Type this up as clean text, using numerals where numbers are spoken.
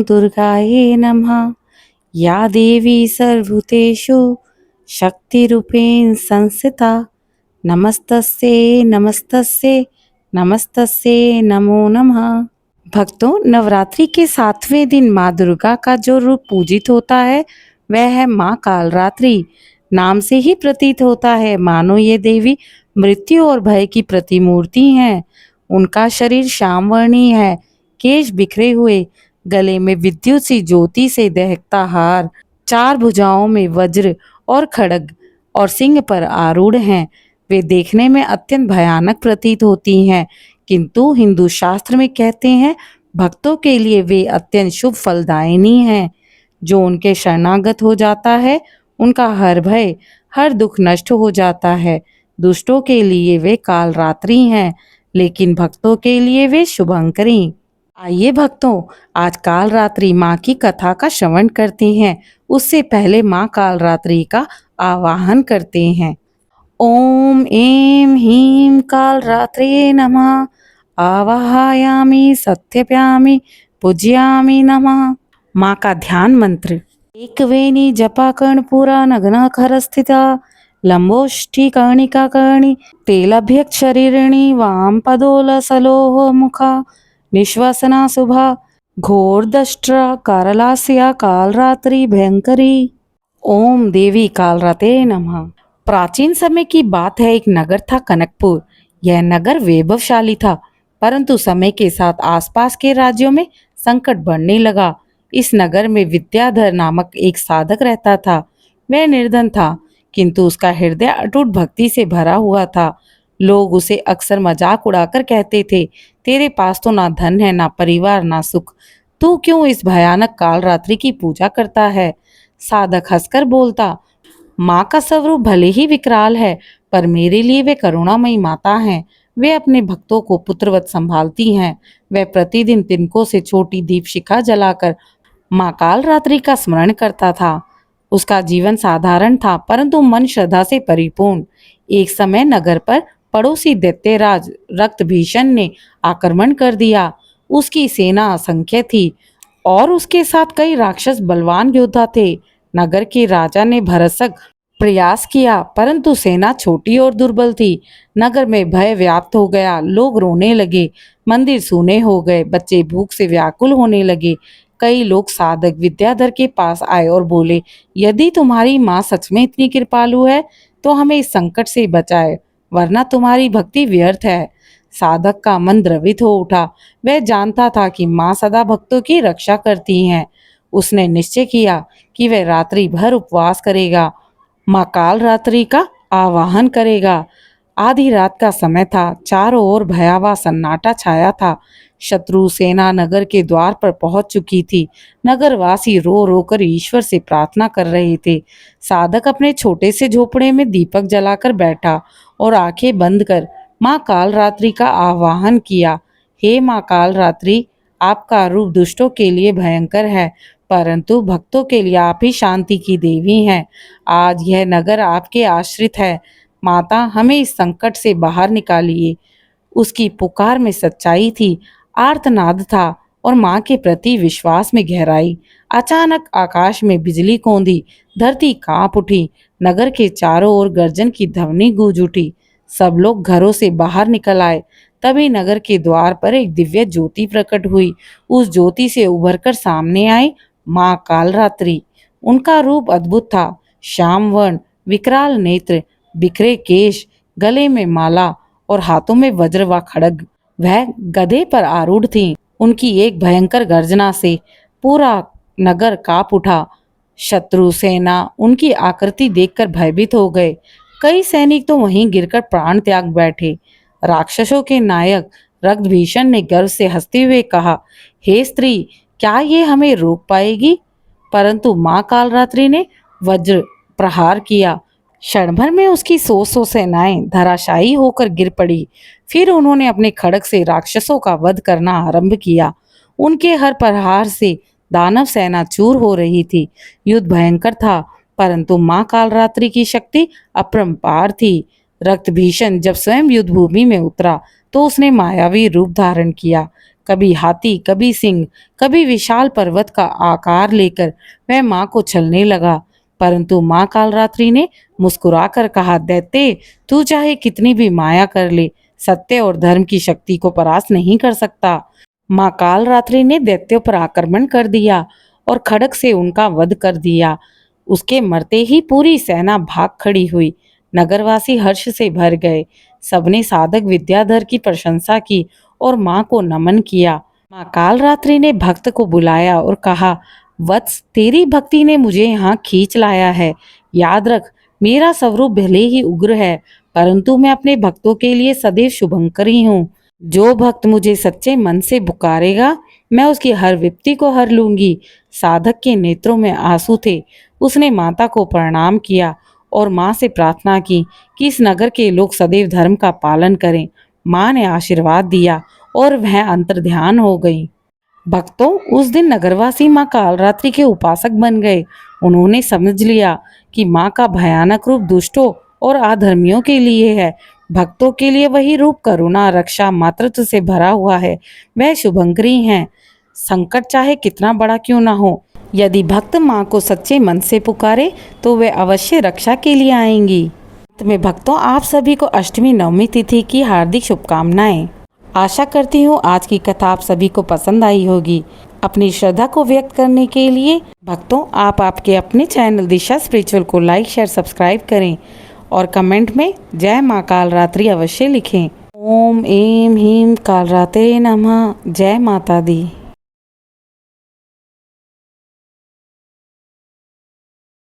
दुर्गाये नमः। या देवी सर्वभूतेषु शक्तिरूपेण संस्थिता नमस्तस्यै नमस्तस्यै नमस्तस्यै नमो नमः। भक्तों, नवरात्रि के 7वें दिन माँ दुर्गा का जो रूप पूजित होता है वह है माँ कालरात्रि। नाम से ही प्रतीत होता है मानो ये देवी मृत्यु और भय की प्रतिमूर्ति हैं। उनका शरीर श्यामवर्णीय है, केश बिखरे हुए, गले में विद्युत सी ज्योति से दहकता हार, चार भुजाओं में वज्र और खड्ग और सिंह पर आरूढ़ हैं। वे देखने में अत्यंत भयानक प्रतीत होती हैं, किंतु हिंदू शास्त्र में कहते हैं भक्तों के लिए वे अत्यंत शुभ फलदायिनी हैं। जो उनके शरणागत हो जाता है उनका हर भय हर दुख नष्ट हो जाता है। दुष्टों के लिए वे कालरात्रि हैं, लेकिन भक्तों के लिए वे शुभंकरी। आइए भक्तों, आज कालरात्रि माँ की कथा का श्रवण करते हैं। उससे पहले माँ कालरात्रि का आवाहन करते हैं। ओम ऐं ह्रीं कालरात्रे नमः। आवाहयामि सत्यप्यामि पूज्यामि नमः। माँ का ध्यान मंत्र। एक वेणी जपा कर्णपुरा नग्न खर स्थिता लंबोष्ठी कर्णिका कर्णी तेलभ्यक शरीरिणी वाम पदोल सलोह मुखा निश्वासना शुभा घोर दष्ट्रा कारलास्या कालरात्रि भयंकरी। ओम देवी कालरात्रे नमः। प्राचीन समय की बात है। एक नगर था कनकपुर। यह नगर वैभवशाली था, परंतु समय के साथ आसपास के राज्यों में संकट बढ़ने लगा। इस नगर में विद्याधर नामक एक साधक रहता था। वह निर्धन था, किंतु उसका हृदय अटूट भक्ति से भरा हुआ था। लोग उसे अक्सर मजाक उड़ाकर कहते थे, तेरे पास तो ना धन है, ना परिवार, ना सुख। तू क्यों इस भयानक कालरात्रि की पूजा करता है? साधक हंसकर बोलता, माँ का स्वरूप भले ही विकराल है, पर मेरे लिए वे करुणामयी माता हैं। वे अपने भक्तों को पुत्रवत संभालती हैं। वह प्रतिदिन तिनकों से छोटी दीप शिखा जलाकर माँ कालरात्रि का स्मरण करता था। उसका जीवन साधारण था, परंतु मन श्रद्धा से परिपूर्ण। एक समय नगर पर पड़ोसी दैत्यराज रक्तभीषण ने आक्रमण कर दिया। उसकी सेना असंख्य थी और उसके साथ कई राक्षस बलवान योद्धा थे। नगर के राजा ने भरसक प्रयास किया, परंतु सेना छोटी और दुर्बल थी। नगर में भय व्याप्त हो गया। लोग रोने लगे, मंदिर सूने हो गए, बच्चे भूख से व्याकुल होने लगे। कई लोग साधक विद्याधर के पास आए और बोले, यदि तुम्हारी माँ सच में इतनी कृपालु है तो हमें इस संकट से बचाए, वरना तुम्हारी भक्ति व्यर्थ है। साधक का मन द्रवित हो उठा। वह जानता था कि माँ सदा भक्तों की रक्षा करती हैं। उसने निश्चय किया कि वह रात्रि भर उपवास करेगा, माँ कालरात्रि का आवाहन करेगा। आधी रात का समय था। चारों ओर भयावह सन्नाटा छाया था। शत्रु सेना नगर के द्वार पर पहुंच चुकी थी। नगरवासी रो रो कर ईश्वर से प्रार्थना कर रहे थे। साधक अपने छोटे से झोपड़े में दीपक जलाकर बैठा और आंखें बंद कर माँ कालरात्रि का आवाहन किया। हे माँ कालरात्रि, आपका रूप दुष्टों के लिए भयंकर है, परंतु भक्तों के लिए आप ही शांति की देवी हैं। आज यह नगर आपके आश्रित है। माता, हमें इस संकट से बाहर निकालिए। उसकी पुकार में सच्चाई थी, आर्तनाद था और माँ के प्रति विश्वास में गहराई। अचानक आकाश में बिजली कौंधी, धरती कांप उठी, नगर के चारों ओर गर्जन की ध्वनि गूंज उठी। सब लोग घरों से बाहर निकल आए। तभी नगर के द्वार पर एक दिव्य ज्योति प्रकट हुई। उस ज्योति से उभरकर सामने आई माँ कालरात्रि। उनका रूप अद्भुत था। श्याम वर्ण, विकराल नेत्र, बिखरे केश, गले में माला और हाथों में वज्र व खड्ग। वह गधे पर आरूढ़ थी। उनकी एक भयंकर गर्जना से पूरा नगर कांप उठा। शत्रु सेना उनकी आकृति देखकर भयभीत हो गए। कई सैनिक तो वहीं गिरकर प्राण त्याग बैठे। राक्षसों के नायक रक्तभीषण ने गर्व से हंसते हुए कहा, हे स्त्री, क्या ये हमें रोक पाएगी? परंतु माँ कालरात्रि ने वज्र प्रहार किया। क्षण भर में उसकी 100 सेनाएं धराशायी होकर गिर पड़ी। फिर उन्होंने अपने खड्ग से राक्षसों का वध करना आरंभ किया। उनके हर प्रहार से दानव सेना चूर हो रही थी। युद्ध भयंकर था, परंतु माँ कालरात्रि की शक्ति अपरंपार थी। रक्तभीषण जब स्वयं युद्ध भूमि में उतरा तो उसने मायावी रूप धारण किया। कभी हाथी, कभी सिंह, कभी विशाल पर्वत का आकार लेकर वह माँ को छलने लगा। परंतु माँ कालरात्रि ने मुस्कुराकर कहा, दैत्य, तू चाहे कितनी भी माया कर ले, सत्य और धर्म की शक्ति को परास्त नहीं कर सकता। माँ कालरात्रि ने दैत्यों पर आक्रमण कर दिया और खड्ग से उनका वध कर दिया। उसके मरते ही पूरी सेना भाग खड़ी हुई। नगरवासी हर्ष से भर गए। सबने साधक विद्याधर की प्रशंसा की और माँ को नमन किया। माँ कालरात्रि ने भक्त को बुलाया और कहा, वत्स, तेरी भक्ति ने मुझे यहाँ खींच लाया है। याद रख, मेरा स्वरूप भले ही उग्र है, परंतु मैं अपने भक्तों के लिए सदैव शुभंकरी हूँ। जो भक्त मुझे सच्चे मन से पुकारेगा, मैं उसकी हर विपत्ति को हर लूंगी। साधक के नेत्रों में आंसू थे। उसने माता को प्रणाम किया और माँ से प्रार्थना की कि इस नगर के लोग सदैव धर्म का पालन करें। माँ ने आशीर्वाद दिया और वह अंतर्ध्यान हो गई। भक्तों, उस दिन नगरवासी माँ कालरात्रि के उपासक बन गए। उन्होंने समझ लिया कि माँ का भयानक रूप दुष्टों और अधर्मियों के लिए है, भक्तों के लिए वही रूप करुणा, रक्षा, मातृत्व से भरा हुआ है। वह शुभंकरी हैं। संकट चाहे कितना बड़ा क्यों ना हो, यदि भक्त माँ को सच्चे मन से पुकारे तो वे अवश्य रक्षा के लिए आएंगी। अंत में भक्तों, आप सभी को अष्टमी नवमी तिथि की हार्दिक शुभकामनाएं। आशा करती हूँ आज की कथा आप सभी को पसंद आई होगी। अपनी श्रद्धा को व्यक्त करने के लिए भक्तों, आप आपके अपने चैनल दिशा स्पिरिचुअल को लाइक, शेयर, सब्सक्राइब करें और कमेंट में जय माँ कालरात्रि अवश्य लिखें। ओम ऐं ह्रीं कालरात्रे नमः। जय माता दी।